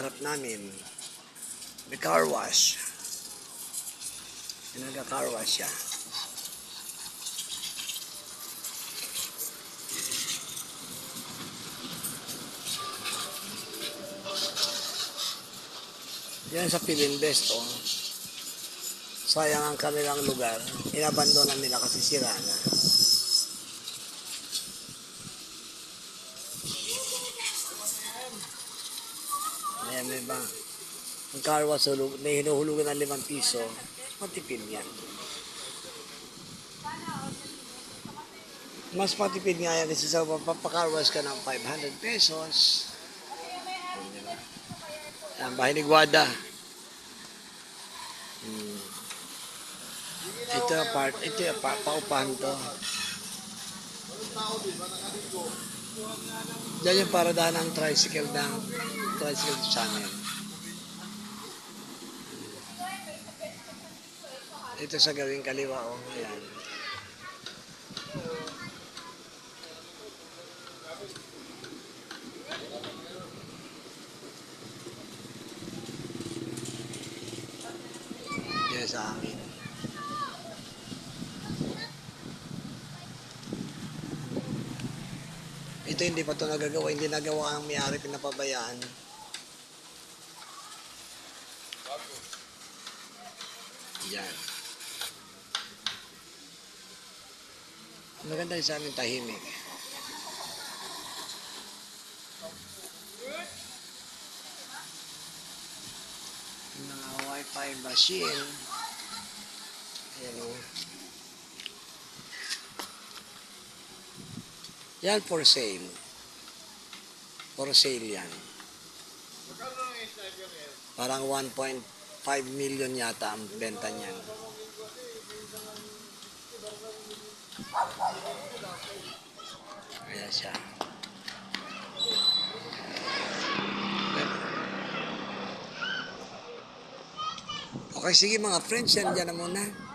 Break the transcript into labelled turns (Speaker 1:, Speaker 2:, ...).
Speaker 1: harap namin. May car wash. May nagka-car wash siya. Yan sa Philinvest, oh. Sayang ang kanilang lugar. Inabandonan nila kasi sira na. Ayan, may ba? Ang car wash, may hinuhulugan ng 5 piso. Matipid yan. Mas matipid nga yan kasi sa papacar wash ka ng 500 pesos. Ang bahay ni Guada. Ito yung paupahan to. Diyan yung paradahan ng tricycle channel. Ito sa gawing kaliwa, oh. Ayan. Yan sa amin. Ito hindi pa ito nagagawa, hindi nagawa ang may-ari, pinapabayaan. Yan. Maganda yung sa amin, tahimik. Mga wifi machine. Ayan, o. Yan for sale. For sale yan. Parang 1.5 million yata ang benta niyan. Ayan siya. Okay, sige mga friends, yan dyan na muna.